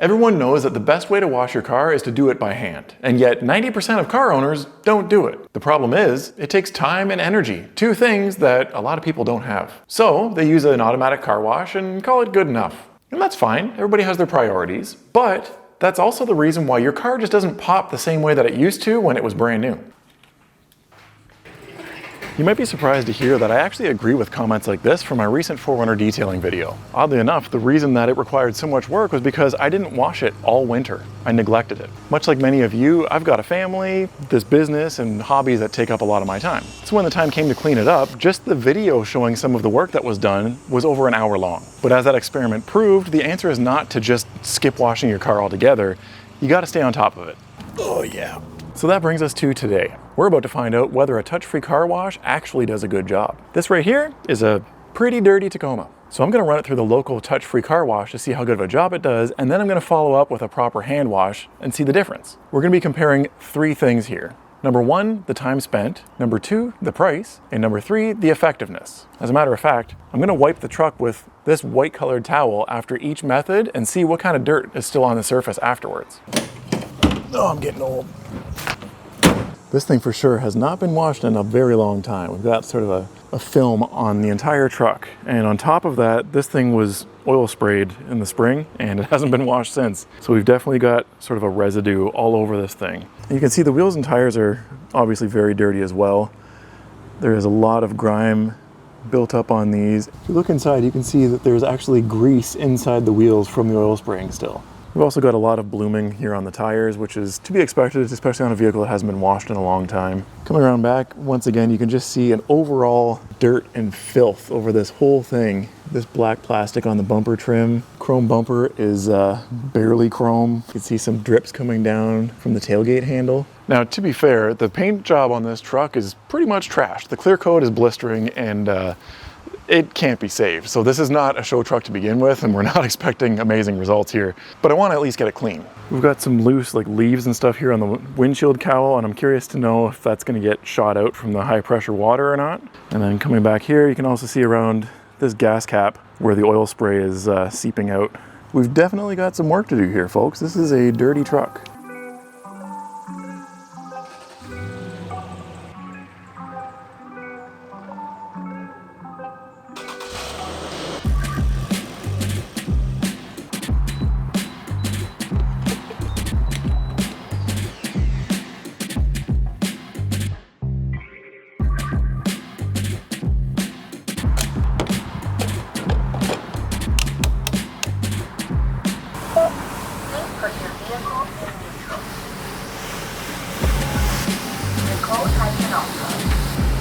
Everyone knows that the best way to wash your car is to do it by hand, and yet 90% of car owners don't do it. The problem is, it takes time and energy, two things that a lot of people don't have. So they use an automatic car wash and call it good enough. And that's fine, everybody has their priorities, but that's also the reason why your car just doesn't pop the same way that it used to when it was brand new. You might be surprised to hear that I actually agree with comments like this from my recent 4Runner detailing video. Oddly enough, the reason that it required so much work was because I didn't wash it all winter. I neglected it. Much like many of you, I've got a family, this business, and hobbies that take up a lot of my time. So when the time came to clean it up, just the video showing some of the work that was done was over an hour long. But as that experiment proved, the answer is not to just skip washing your car altogether. You gotta stay on top of it. Oh yeah. So that brings us to today. We're about to find out whether a touch-free car wash actually does a good job. This right here is a pretty dirty Tacoma. So I'm gonna run it through the local touch-free car wash to see how good of a job it does, and then I'm gonna follow up with a proper hand wash and see the difference. We're gonna be comparing three things here. Number one, the time spent. Number two, the price. And number three, the effectiveness. As a matter of fact, I'm gonna wipe the truck with this white colored towel after each method and see what kind of dirt is still on the surface afterwards. Oh, I'm getting old. This thing for sure has not been washed in a very long time. We've got sort of a film on the entire truck. And on top of that, this thing was oil sprayed in the spring and it hasn't been washed since. So we've definitely got sort of a residue all over this thing. And you can see the wheels and tires are obviously very dirty as well. There is a lot of grime built up on these. If you look inside, you can see that there's actually grease inside the wheels from the oil spraying still. We've also got a lot of blooming here on the tires, which is to be expected, especially on a vehicle that hasn't been washed in a long time. Coming around back, once again, you can just see an overall dirt and filth over this whole thing. This black plastic on the bumper trim. Chrome bumper is barely chrome. You can see some drips coming down from the tailgate handle. Now, to be fair, the paint job on this truck is pretty much trashed. The clear coat is blistering and it can't be saved. So this is not a show truck to begin with, and we're not expecting amazing results here, but I want to at least get it clean. We've got some loose like leaves and stuff here on the windshield cowl, and I'm curious to know if that's going to get shot out from the high pressure water or not. And then coming back here, you can also see around this gas cap where the oil spray is seeping out. We've definitely got some work to do here, folks. This is a dirty truck.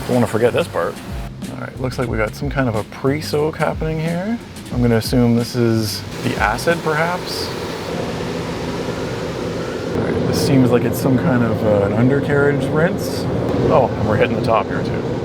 Don't want to forget this part. All right, looks like we got some kind of a pre-soak happening here. I'm going to assume this is the acid, perhaps. All right, this seems like it's some kind of an undercarriage rinse. Oh, and we're hitting the top here too.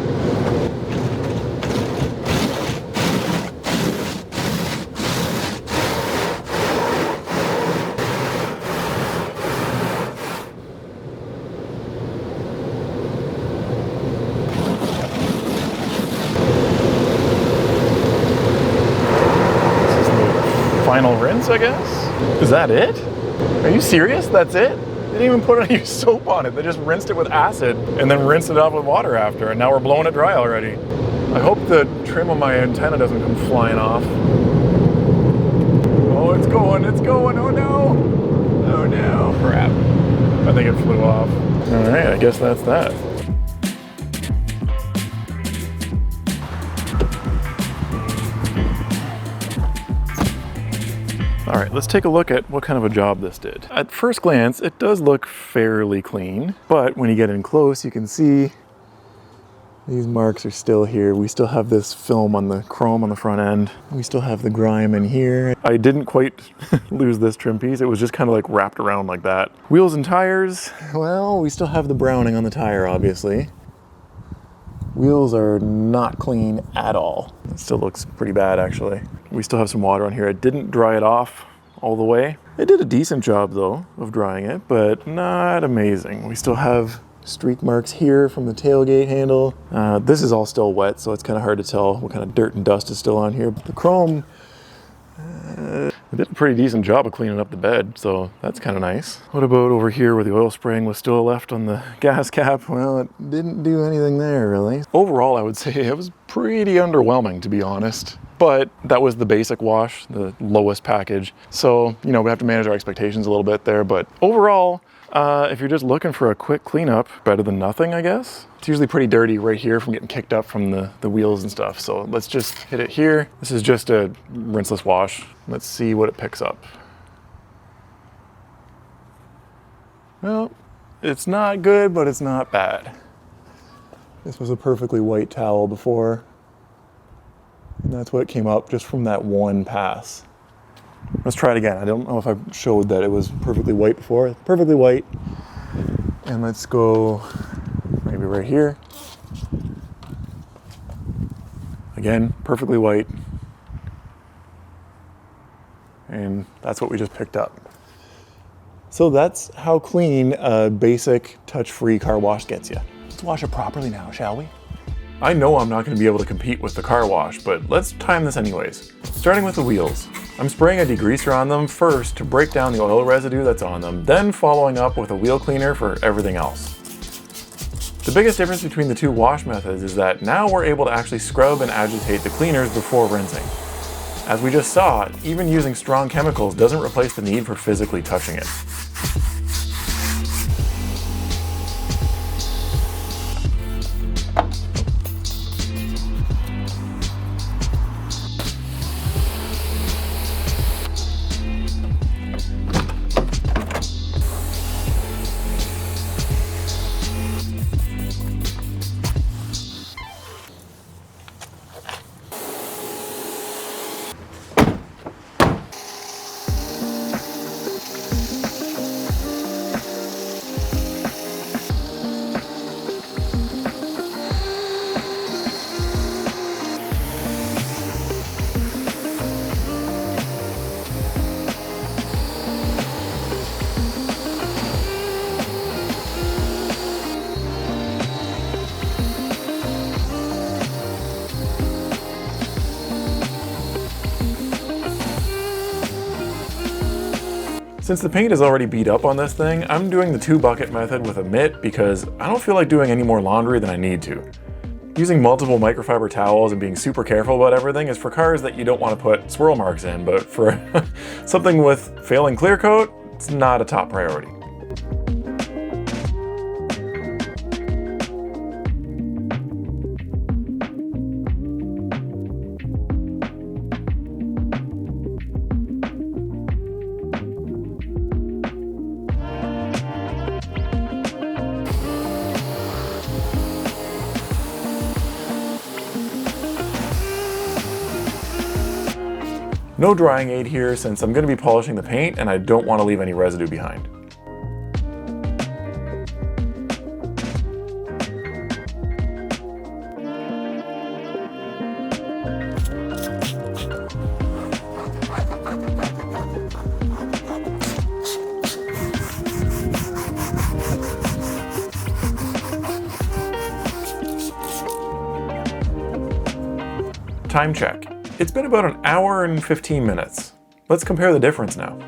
Final rinse, I guess? Is that it? Are you serious? That's it? They didn't even put any soap on it. They just rinsed it with acid and then rinsed it off with water after, and now we're blowing it dry already. I hope the trim on my antenna doesn't come flying off. Oh, it's going, oh no! Oh no, crap. I think it flew off. All right, I guess that's that. All right, let's take a look at what kind of a job this did. At first glance, it does look fairly clean, but when you get in close, you can see these marks are still here. We still have this film on the chrome on the front end. We still have the grime in here. I didn't quite lose this trim piece. It was just kind of like wrapped around like that. Wheels and tires, well, we still have the browning on the tire, obviously. Wheels are not clean at all. It still looks pretty bad, actually. We still have some water on here. I didn't dry it off all the way. It did a decent job, though, of drying it, but not amazing. We still have streak marks here from the tailgate handle. This is all still wet, so it's kind of hard to tell what kind of dirt and dust is still on here. But the chrome, the It did a pretty decent job of cleaning up the bed, so that's kind of nice. What about over here where the oil spraying was still left on the gas cap? Well, it didn't do anything there, really. Overall, I would say it was pretty underwhelming, to be honest. But that was the basic wash, the lowest package. So, you know, we have to manage our expectations a little bit there. But overall, if you're just looking for a quick cleanup, better than nothing, I guess. It's usually pretty dirty right here from getting kicked up from the wheels and stuff. So let's just hit it here. This is just a rinseless wash. Let's see what it picks up. Well, it's not good, but it's not bad. This was a perfectly white towel before. And that's what came up just from that one pass. Let's try it again. I don't know if I showed that it was perfectly white before. Perfectly white. And let's go maybe right here. Again, perfectly white. And that's what we just picked up. So that's how clean a basic touch-free car wash gets you. Let's wash it properly now, shall we? I know I'm not going to be able to compete with the car wash, but let's time this anyways. Starting with the wheels. I'm spraying a degreaser on them first to break down the oil residue that's on them, then following up with a wheel cleaner for everything else. The biggest difference between the two wash methods is that now we're able to actually scrub and agitate the cleaners before rinsing. As we just saw, even using strong chemicals doesn't replace the need for physically touching it. Since the paint is already beat up on this thing, I'm doing the 2-bucket method with a mitt because I don't feel like doing any more laundry than I need to. Using multiple microfiber towels and being super careful about everything is for cars that you don't want to put swirl marks in, but for something with failing clear coat, it's not a top priority. No drying aid here since I'm going to be polishing the paint and I don't want to leave any residue behind. Time check. It's been about an hour and 15 minutes. Let's compare the difference now.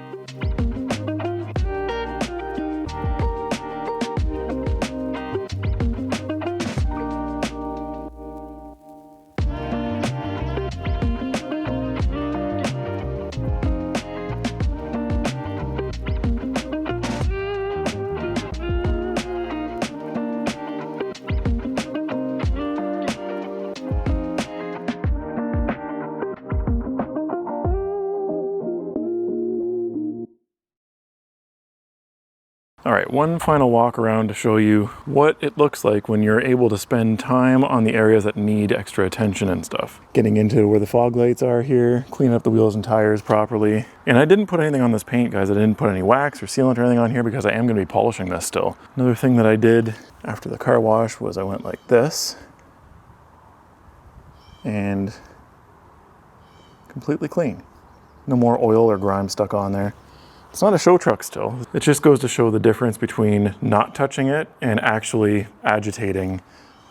All right, one final walk around to show you what it looks like when you're able to spend time on the areas that need extra attention and stuff. Getting into where the fog lights are here, clean up the wheels and tires properly. And I didn't put anything on this paint, guys. I didn't put any wax or sealant or anything on here because I am gonna be polishing this still. Another thing that I did after the car wash was I went like this and completely clean. No more oil or grime stuck on there. It's not a show truck still. It just goes to show the difference between not touching it and actually agitating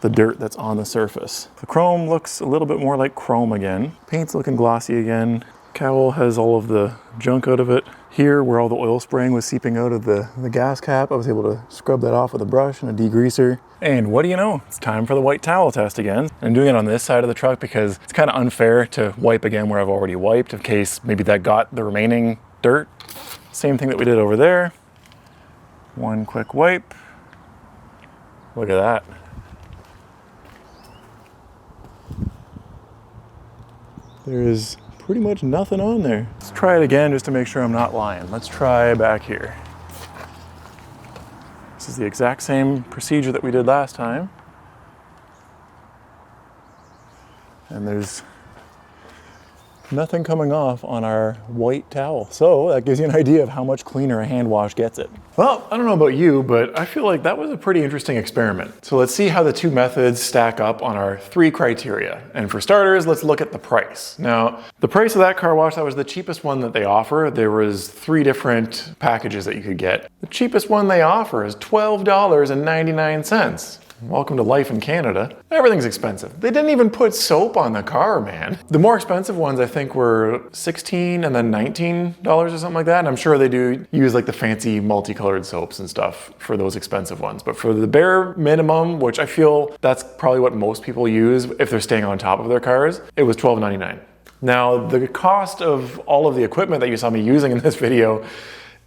the dirt that's on the surface. The chrome looks a little bit more like chrome again. Paint's looking glossy again. Cowl has all of the junk out of it. Here, where all the oil spraying was seeping out of the gas cap, I was able to scrub that off with a brush and a degreaser. And what do you know? It's time for the white towel test again. I'm doing it on this side of the truck because it's kind of unfair to wipe again where I've already wiped in case maybe that got the remaining dirt. Same thing that we did over there. One quick wipe. Look at that. There is pretty much nothing on there. Let's try it again just to make sure I'm not lying. Let's try back here. This is the exact same procedure that we did last time. And there's nothing coming off on our white towel. So that gives you an idea of how much cleaner a hand wash gets it. Well, I don't know about you, but I feel like that was a pretty interesting experiment. So let's see how the two methods stack up on our 3 criteria. And for starters, let's look at the price. Now, the price of that car wash, that was the cheapest one that they offer. There was 3 different packages that you could get. The cheapest one they offer is $12.99. Welcome to life in Canada. Everything's expensive. They didn't even put soap on the car, man. The more expensive ones I think were $16 and then $19 or something like that. And I'm sure they do use like the fancy multicolored soaps and stuff for those expensive ones. But for the bare minimum, which I feel that's probably what most people use if they're staying on top of their cars, it was $12.99. Now, the cost of all of the equipment that you saw me using in this video,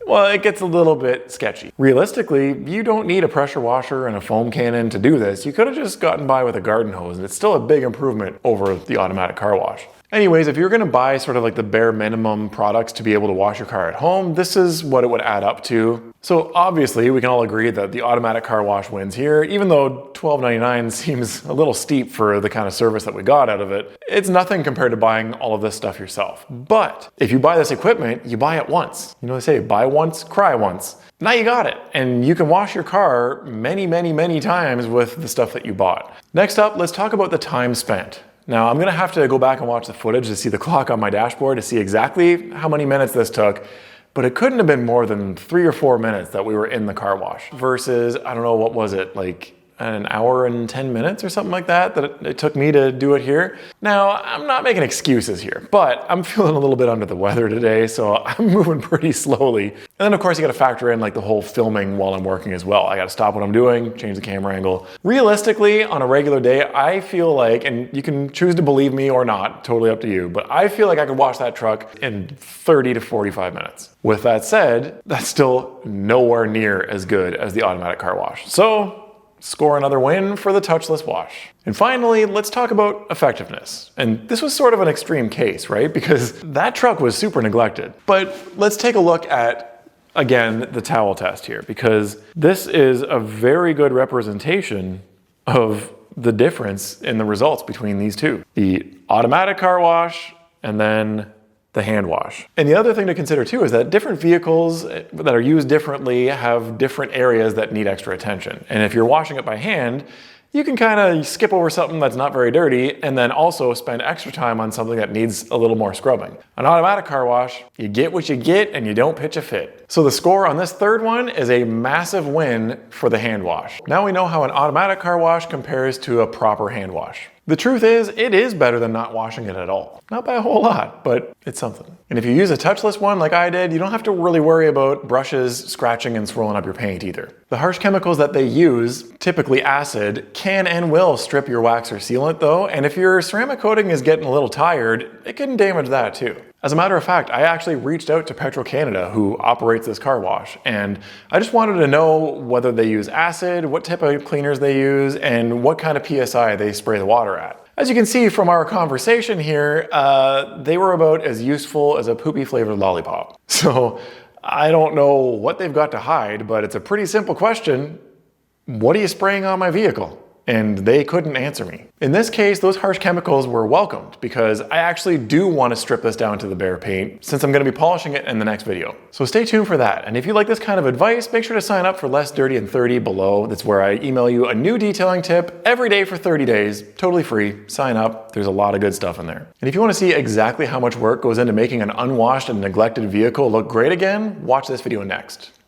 well, it gets a little bit sketchy. Realistically, you don't need a pressure washer and a foam cannon to do this. You could have just gotten by with a garden hose, and it's still a big improvement over the automatic car wash. Anyways, if you're gonna buy sort of like the bare minimum products to be able to wash your car at home, this is what it would add up to. So obviously we can all agree that the automatic car wash wins here, even though $12.99 seems a little steep for the kind of service that we got out of it. It's nothing compared to buying all of this stuff yourself. But if you buy this equipment, you buy it once. You know they say, buy once, cry once. Now you got it, and you can wash your car many, many, many times with the stuff that you bought. Next up, let's talk about the time spent. Now, I'm gonna have to go back and watch the footage to see the clock on my dashboard to see exactly how many minutes this took, but it couldn't have been more than 3 or 4 minutes that we were in the car wash versus, I don't know, what was it, like an hour and 10 minutes or something like that it took me to do it here. Now, I'm not making excuses here, but I'm feeling a little bit under the weather today, so I'm moving pretty slowly. And then of course you gotta factor in like the whole filming while I'm working as well. I gotta stop what I'm doing, change the camera angle. Realistically, on a regular day, I feel like, and you can choose to believe me or not, totally up to you, but I feel like I could wash that truck in 30 to 45 minutes. With that said, that's still nowhere near as good as the automatic car wash. So, score another win for the touchless wash. And finally, let's talk about effectiveness. And this was sort of an extreme case, right? Because that truck was super neglected. But let's take a look at, again, the towel test here, because this is a very good representation of the difference in the results between these two. The automatic car wash and then the hand wash. And the other thing to consider too is that different vehicles that are used differently have different areas that need extra attention. And if you're washing it by hand, you can kind of skip over something that's not very dirty and then also spend extra time on something that needs a little more scrubbing. An automatic car wash, you get what you get and you don't pitch a fit. So the score on this third one is a massive win for the hand wash. Now we know how an automatic car wash compares to a proper hand wash. The truth is, it is better than not washing it at all. Not by a whole lot, but it's something. And if you use a touchless one like I did, you don't have to really worry about brushes scratching and swirling up your paint either. The harsh chemicals that they use, typically acid, can and will strip your wax or sealant though, and if your ceramic coating is getting a little tired, it can damage that too. As a matter of fact, I actually reached out to Petro-Canada, who operates this car wash, and I just wanted to know whether they use acid, what type of cleaners they use, and what kind of PSI they spray the water at. As you can see from our conversation here, they were about as useful as a poopy flavored lollipop. So I don't know what they've got to hide, but it's a pretty simple question. What are you spraying on my vehicle? And they couldn't answer me. In this case, those harsh chemicals were welcomed because I actually do want to strip this down to the bare paint since I'm going to be polishing it in the next video. So stay tuned for that. And if you like this kind of advice, make sure to sign up for Less Dirty in 30 below. That's where I email you a new detailing tip every day for 30 days, totally free. Sign up. There's a lot of good stuff in there. And if you want to see exactly how much work goes into making an unwashed and neglected vehicle look great again, watch this video next.